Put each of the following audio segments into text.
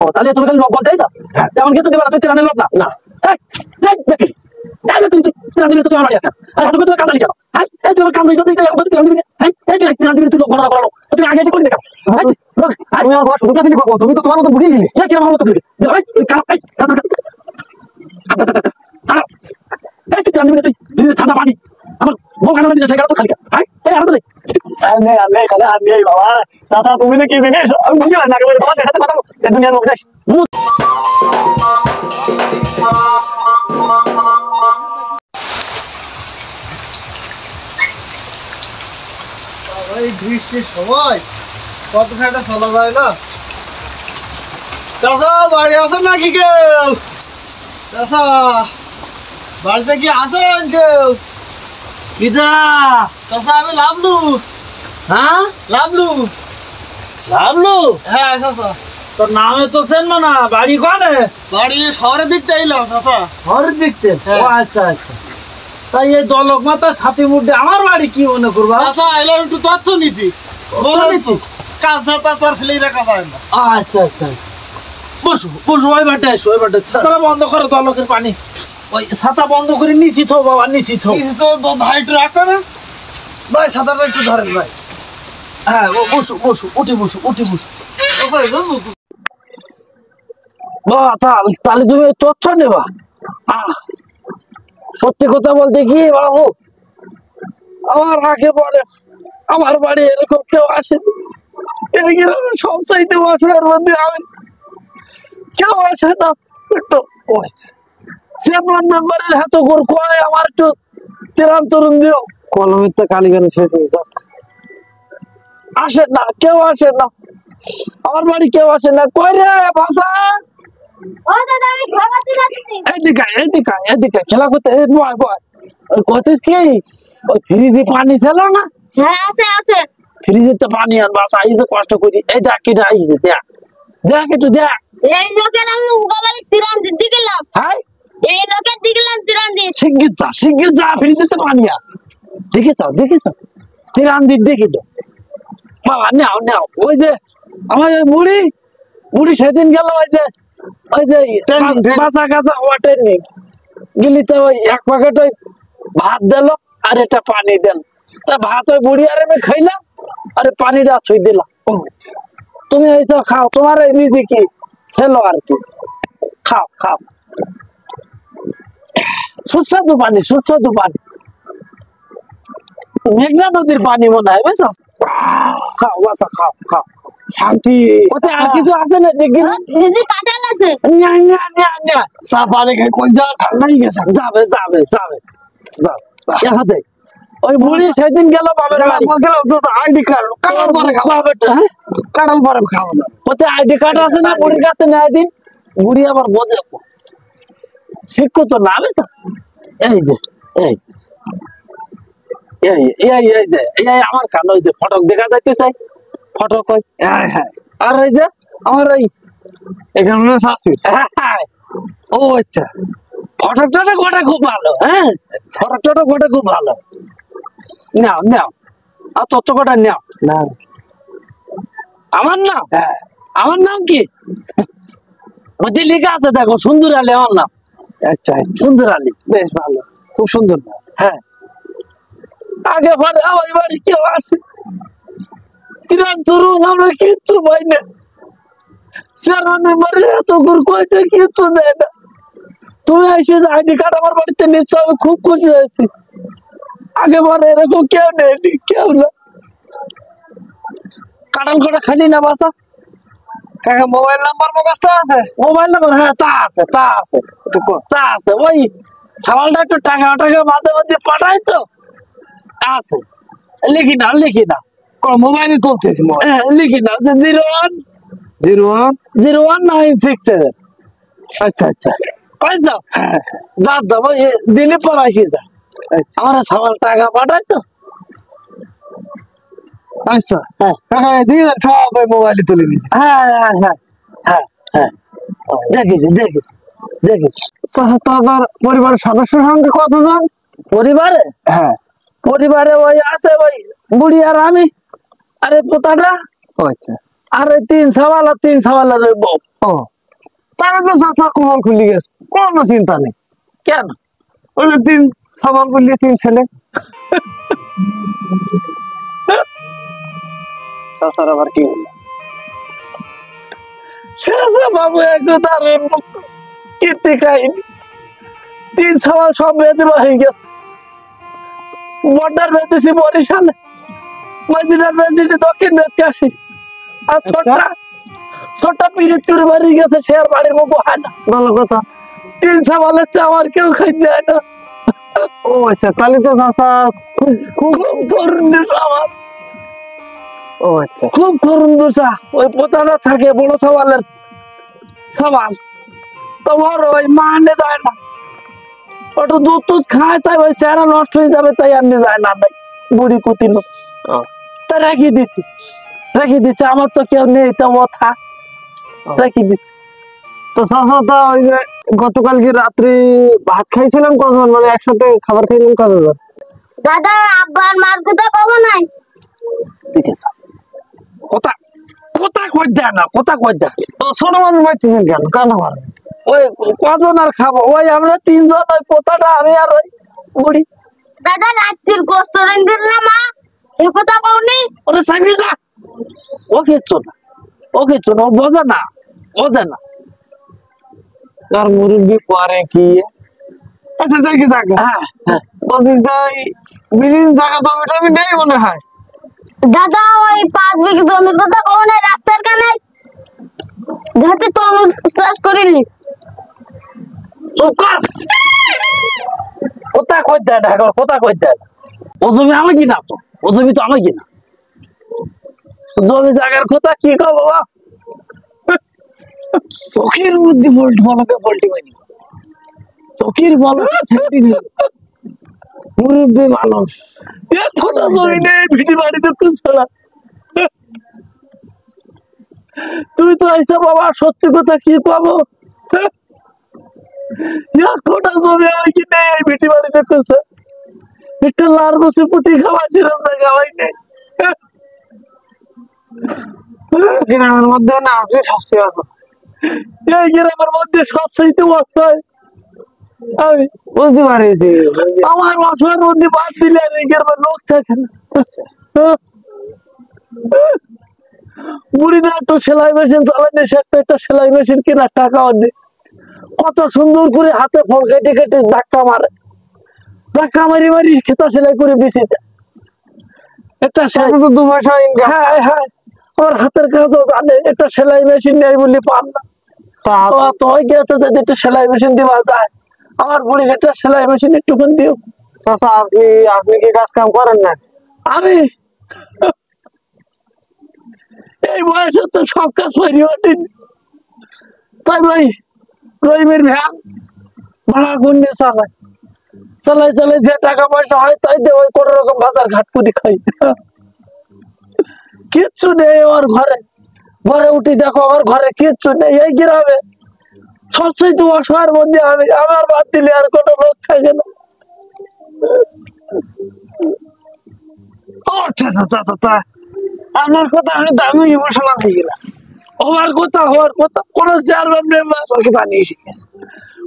তাহলে তুমি খালি লোক বলতে চাইছো তেমন কিছু দেবা তুই তেরানের লোক না না তুমি তেরান দিবি তো আমার বাড়ি আসা আর তুমি তো কাজ কেন হ্যাঁ এই তুমি কাজ দিতে দিতে আমাদের তেরান দিবি হ্যাঁ এই তেরান দিবি তুই লোক গণনা করানো তুমি আগে এসে করে দেখাও আমি আর বড় শুধু দিন করব তুমি তো তোমার মতো বুঝিয়ে দিলে কি আমার মতো বুঝিয়ে এই কাজ এই তেরান দিবি তুই ঠান্ডা পানি আমার বউ কানা দিতে সেটা তো খালি হ্যাঁ এই আর দে আমি খালি আমি এই বাবা দাদা তুমি না কি জানিস আমি বুঝি না করে তোমার সাথে কথা বলতে দুনিয়ার লোক দেখ এই বৃষ্টির সময় কত খাটা চলা যায় না চাচা বাড়ি আছেন নাকি কেউ চাচা বাড়িতে কি আছেন কেউ কিটা চাচা আমি লাভলু হ্যাঁ লাভলু লাভলু হ্যাঁ চাচা তোর নামে তো চেনবো না বাড়ি কোনে বাড়ি শহরের দিকতে এলাম চাচা ঘরের দেখতে হ্যাঁ। ও আচ্ছা আচ্ছা তাই এই দলক মাথা ছাতি মুড়ে আমার বাড়ি কি মনে করবা চাচা এলাম একটু তথ্য নীতি নীতি? কাজ ধাতা তোর ফেলে রাখা যায় না আচ্ছা আচ্ছা বসু বসু ওই বাটে এসো ওই বাটে ছাতা বন্ধ করো দলকের পানি ওই ছাতা বন্ধ করে নিচি থো বাবা নিচি থো কিছু তো ভাই একটু রাখো না ভাই ছাতাটা একটু ধরেন ভাই হ্যাঁ ও বসু বসু উঠে বসু উঠে বসু চাচা জানো তো বাবা তাহলে তুমি তথ্য নেবা সত্যি কথা বলতে কি বাবু আমার আগে পরে আমার বাড়ি এরকম কেউ আসে এরকম সব চাইতে বছরের মধ্যে আমি কেউ আসে না একটু চেয়ারম্যান মেম্বারের হাত গোর করে আমার একটু তেরাম তরুণ দিও কলমের তো কালীগঞ্জ শেষ হয়ে যাক আসে না কেউ আসে না আমার বাড়ি কেউ আসে না কই রে ভাষা ও দাদা আমি খাবার দিতে যাচ্ছি এদিকে খেলা করতে বয় বয় ওই কতিস কি ওই ফ্রিজে পানি ছিল না হ্যাঁ আছে ফ্রিজে তো পানি আর বাস আইসে কষ্ট করি এই দেখ কিটা আইসে দেখ দেখ একটু দেখ এই লোকের আমি উগাবালি তিরান দিতে গেলাম হ্যাঁ এই লোকের দিতে গেলাম তিরান দিতে শিগগির যা ফ্রিজে তো পানি আর দেখিস তিরান দিক দেখি তো বাবা নাও ওই যে আমার ওই বুড়ি সেদিন গেল ওই যে বাসা কাছা ওয়াটার নেই গেলিতে ওই এক প্যাকেট ওই ভাত দিল আর এটা পানি দেন তা ভাত ওই বুড়ি আর আমি খাইলাম আরে পানিটা ছুঁই দিলাম তুমি এই তো খাও তোমার এই নিজে কি ছেলো আর কি খাও সুস্বাদু পানি মেঘনা নদীর পানি মনে হয় বুঝছো খাও বাসা খাও শান্তি ওতে আর কিছু আছে না দেখি দিদি কাটাল আছে না চা পানি খাই কোন যা ঠান্ডাই গেছে যাবে দেখ ওই বুড়ি সেদিন গেল বাবার বাড়ি আইডি কার্ড কাটাল পরে খাওয়া ওতে আইডি কার্ড আছে না বুড়ির কাছে না একদিন বুড়ি আবার বোঝে শিক্ষিত না বুঝছো এই যে এই আমার কান ওই যে ফটক দেখা যাইতে চাই ফটক ওই হ্যাঁ আর এই যে আমার ওই এখানে শাস্তি ও আচ্ছা ফটকটা গোটা খুব ভালো হ্যাঁ ফটকটা গোটা খুব ভালো নাও আর তত কটা নাও না আমার নাম আমার নাম কি ওতে লেখা আছে দেখো সুন্দর আলী আমার নাম আচ্ছা সুন্দর আলী বেশ ভালো খুব সুন্দর হ্যাঁ আগে পরে আমার বাড়ি কেউ আসে তিরান তরুণ আমরা কিচ্ছু পাই না চেয়ারম্যান মেম্বারের এত করে কইতে কিচ্ছু দেয় না তুমি এসে যে আইডি কার্ড আমার বাড়িতে নিচ্ছ আমি খুব খুশি হয়েছি আগে পরে এরকম কেউ নেই কেউ না কাটাল করে খালি না বাসা কাকা মোবাইল নাম্বার মুখস্থ আছে মোবাইল নাম্বার হ্যাঁ তা আছে ওই সামালটা একটু টাকা মাঝে মাঝে পাঠাই তো আছে লিখি না মোবাইলে তুলতেছি লিখি না 0101967 আচ্ছা পাইছো যা দেবো দিলে পর আসি যা আমার সামাল টাকা পাঠাই তো আচ্ছা কাকা দিয়ে সব মোবাইলে তুলে নিয়েছি হ্যাঁ দেখিস তোমার পরিবারের সদস্য সংখ্যা কতজন পরিবারে পরিবারে ওই আছে ওই বুড়ি আর আমি আরে পোতাটা আচ্ছা আরে 3 সওয়ালের বউ। ও তারা তো চাচা কমল খুলি গেছে, কোনো চিন্তা নেই। কেন? ওই যে 3 সওয়াল করলি 3 ছেলে। চাচার আবার কি হলো? শেষে বাবু একটু কীর্তি কাহিনী। 3 সওয়াল সব বেঁধে হয়ে গেছে। বর্ডার বেঁধেছি বরিশালে, মদিনার বেঁধেছি দক্ষিণ বেদকাশি। আর ছোটটা পিরিত করে বাড়ি গেছে, সে আর বাড়ির মুখ হয় না। ভালো কথা। 3 সওয়ালের চেয়ে আমার কেউ খাইতে যায় না। ও আচ্ছা, তাহলে তো চাচা খুব খুব খুব করুণ দোষ আমার, ও আচ্ছা খুব করুণ দোষা। ওই পোতাটা থাকে বড় সওয়ালের সওয়াল, তোমার ওই মানে যায় না। ওটা দুধ টুধ খায়, তাই ওই চেহারা নষ্ট হয়ে যাবে, তাই আর নিয়ে যায় না। নাই বুড়ি কুতির মতো তা রেখে দিছি, আমার তো কেউ নেই, তো ও থাক, রেখে দিছি। তো চাচা তা ওই যে গতকালকে রাত্রি ভাত খাইছিলাম কতজন, মানে একসাথে খাবার খাইলাম কতজন? দাদা আব্বার মার কথা কব নাই। ঠিক আছে, কথা কথা কই দেয় না, কথা কই দেয়। তো ছোট মানুষ মারতেছেন কেন, কেন মারেন? ওই কজন আর খাবো, ওই আমরা 3 জন, ওই পোতাটা আমি আর ওই বুড়ি। দাদা রাত্রির গোস্ত রেঁধে দিলাম মা, সে কথা কওনি। ওরে সাইডে যা, ও কিচ্ছু না, ও কিচ্ছু না, ও বোঝে না, বোঝে না। আর মুরব্বি পরে কি আচ্ছা যাই কি জায়গা হ্যাঁ হ্যাঁ, বলছিস তাই বিলিন জায়গা জমিটা আমি নেই মনে হয়। দাদা ওই 5 বিঘা জমির কথা কও নাই, রাস্তার কানে যাতে তরমুজ চাষ করিলি। চুপ কর, কথা কই দেয় না, কথা কই দেয় না। ও জমি আমার কিনা, তো ও জমি তো আমার কিনা। জমি জায়গার কথা কি কব বাবা, চোখের মধ্যে বলকে বলটি হয়নি, চোখের বল মুরব্বি মানুষ। এতটা জমি নেই, ভিটি বাড়িতে খুঁজছাড়া। তুই তো আইসা বাবা, সত্যি কথা কি কব, এতটা জমি আমি কি নেই, এই ভিটি বাড়িতে খুঁজছে। একটা লাল বসে পুঁতি খাওয়া ছিলাম, জায়গা হয় নেই। গ্রামের মধ্যে না আপনি শাস্তি আছে, এই গ্রামের মধ্যে সবচাইতে অসহায় আমি। বুঝতে পারিছি। আমার অসহায়ের মধ্যে বাদ দিলে আর এই গ্রামের লোক থাকে না। বুড়ি না একটু সেলাই মেশিন চালাইনি, সে একটা সেলাই মেশিন কেনার টাকাও নেই। কত সুন্দর করে হাতে ফল কেটে কেটে ধাক্কা মারে, ধাক্কা মারি মারি খেতা সেলাই করে বেশি দেয়। একটা সাথে তো 2 মাস ইনকাম। হ্যাঁ হ্যাঁ, ওর হাতের কাজও জানে, একটা সেলাই মেশিন নেই বলে পান না। তো ওই গেছে যদি একটা সেলাই মেশিন দেওয়া যায়, আমার বুড়ির একটা সেলাই মেশিন একটুখানি দিও। চাচা আপনি আপনি কি কাজ কাম করেন না? আমি এই বয়সে তো সব কাজ পারি ওঠেনি, তাই ভাই রহিমের ভ্যান ভাড়া করে চালাই চালাই চালাই, যে টাকা পয়সা হয় তাই দিয়ে ওই কোন রকম বাজার ঘাট করে খাই। কিচ্ছু নেই আমার ঘরে, ঘরে উঠি দেখো আমার ঘরে কিচ্ছু নেই। এই গ্রামে সবচেয়ে তো অসহায়ের মধ্যে আমি, আমার বাদ দিলে আর কোনো লোক থাকে না। ও আচ্ছা আচ্ছা আচ্ছা, আপনার কথা শুনে তো আমি ইমোশনাল হয়ে গেলাম। হওয়ার কথা কোন চেয়ারম্যান মেম্বার, চোখে পানি এসে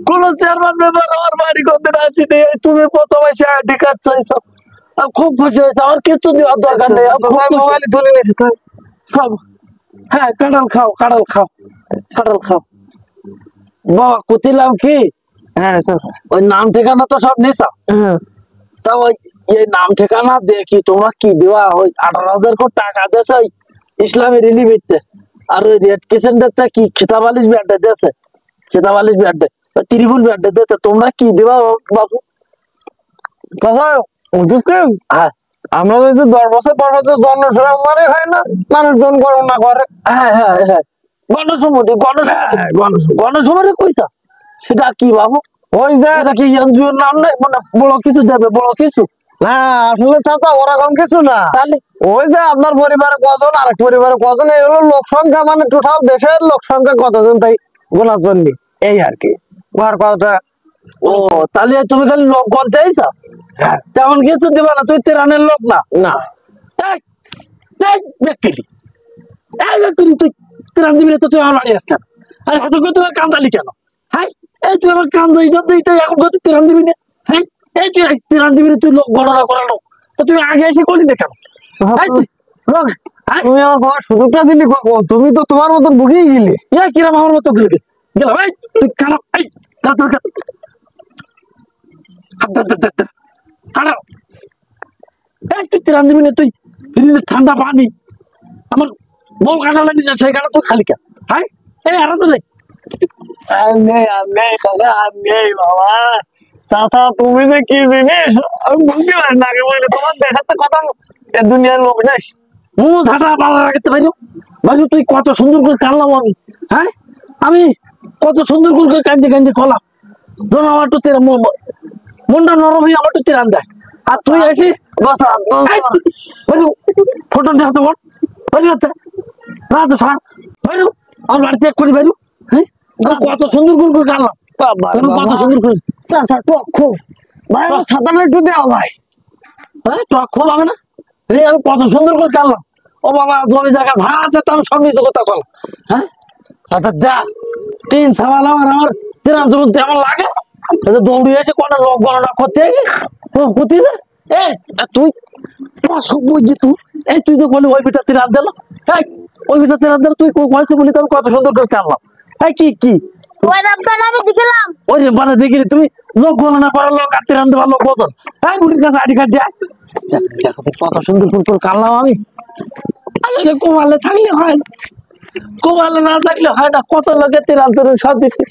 কোন চেয়ারম্যান মেম্বার আমার বাড়ি কোনদিন আসেনি। তুমি প্রথম এসে আইডি কার্ড চাইছো, আমি খুব খুশি হয়েছে। আমার কিছু দেওয়ার দরকার নেই, আমি খুব খুশি। মোবাইলে তুলে নিয়েছি তো সব হ্যাঁ, কাঁঠাল খাও, কাঁঠাল খাও, কাঁঠাল খাও। বাবা কুতিলাম কি, হ্যাঁ স্যার, ওই নাম ঠিকানা তো সব নিছা, হ্যাঁ তা ওই এই নাম ঠিকানা দেখি তোমরা কি দেওয়া, ওই 18,000 কোটি টাকা দিয়েছে ওই ইসলামী রিলিফিতে। আর ওই রেড কিচেনটাতে কি খেতাবালিশ ব্যাডে দিয়েছে, খেতাবালিশ ব্যাডে, ওই ত্রিপুল ব্যাডে দিতে, তোমরা কি দেওয়া বাবু? কথা হ্যাঁ আমরা যদি 10 বছর পর বছর জনসভা মানে হয় না, মানুষজন গণনা করে। হ্যাঁ হ্যাঁ হ্যাঁ, গণসমিতি গণসমিতি কইছা, সেটা কি বাবু? ওই যে এটা কি এনজিওর নাম নাই, মানে বড় কিছু দেবে, বড় কিছু? না আসলে চাচা ওরকম কিছু না, তাহলে ওই যে আপনার পরিবারে কজন আর পরিবারে কজন, এই হলো লোক সংখ্যা, মানে টোটাল দেশের লোক সংখ্যা কতজন তাই গোনার জন্য, এই আর কি ঘর কতটা। ও তাহলে তুমি খালি লোক গলতে আইছা, হ্যাঁ তেমন কিছু দিবা না, তুই তেরানের লোক না। না এই, এই, দেখলি তুই তুই তিরান দিবি না তো তুই আমার বাড়ি আসছ কেন? আরে হঠাৎ করে তুই কান্দালি কেন? হ্যাঁ এই তুই আমার কান্দা ইজ্জত দিতে এখন তুই তিরান দিবি না? হ্যাঁ এই তুই তিরান দিবি না, তুই লোক গণনা করানো তো তুই আগে এসে করলি না কেন? এই তুই লোক তুমি আমার বাবার সুযোগটা দিলি কখন? তুমি তো তোমার মতন বুঝিয়ে গেলে। কিরম আমার মতো গেলে গেলাম এই তুই কানা এই কাতর কাতর হাঁটাও। এই তুই তিরান দিবি না, তুই ঠান্ডা পানি আমার বউ কাটা লাগিয়েছে সেই কাটা তুই খালি কেন? হ্যাঁ এই আর আছে দেখ বাবা চাচা তুমি যে কি জিনিস আমি বুঝতে পারি না। আগে বলে তোমার দেশের তো কথা এ দুনিয়ার লোক নেই। মুখ ঝাঁটা পালা রাখতে পারি ভাই, তুই কত সুন্দর করে কানলাম আমি। হ্যাঁ আমি কত সুন্দর করে কান্দে কান্দে খোলাম যেন আমার তো তেরা মনটা নরম হয়ে আমার তো তেরান দেয়। আর তুই এসে বাসা ফটো দেখাতে বল বাইরে হাতে তো সার বাইরু আমার বাড়িতে এক করে বাইরু। হ্যাঁ কত সুন্দর করে কানলাম, কত সুন্দর করে। চাচা টক খুব ভাই আমার ছাতাটা একটু দেওয়া ভাই। হ্যাঁ টক খুব হবে না রে, আমি কত সুন্দর করে কানলাম। ও বাবা জমি জায়গা যা আছে তো আমি সব কিছু কথা কল। হ্যাঁ আচ্ছা যা তিন সামাল আমার তিরাম জরুর তেমন লাগে দৌড়ি এসে কোনটা লোক গণনা করতে এসে ক্ষতি তুই সব বুঝছি তুই। এই তুই তো বলি ওই বিটা তিরাম দিল, এই ওই বিটা তিরাম দিল তুই কয়েছে বলি তো আমি কত সুন্দর করে কানলাম। এই কি কি ওই রাস্তাটা আমি দেখলাম। ওই মানে দেখিনি তুমি লোক গণনা করার লোক আর তিরাম দেবার লোক বছর। এই বুড়ির কাছে আইডি কার্ড যায় কত সুন্দর করে কানলাম আমি। আসলে কোমালে থাকলে হয় না, কোমালে না থাকলে হয় না। কত লোকে তিরাম তরুণ সব দিতে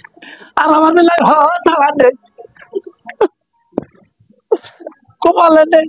আর আমার বেলায় হয় নেই, কোমালে নেই।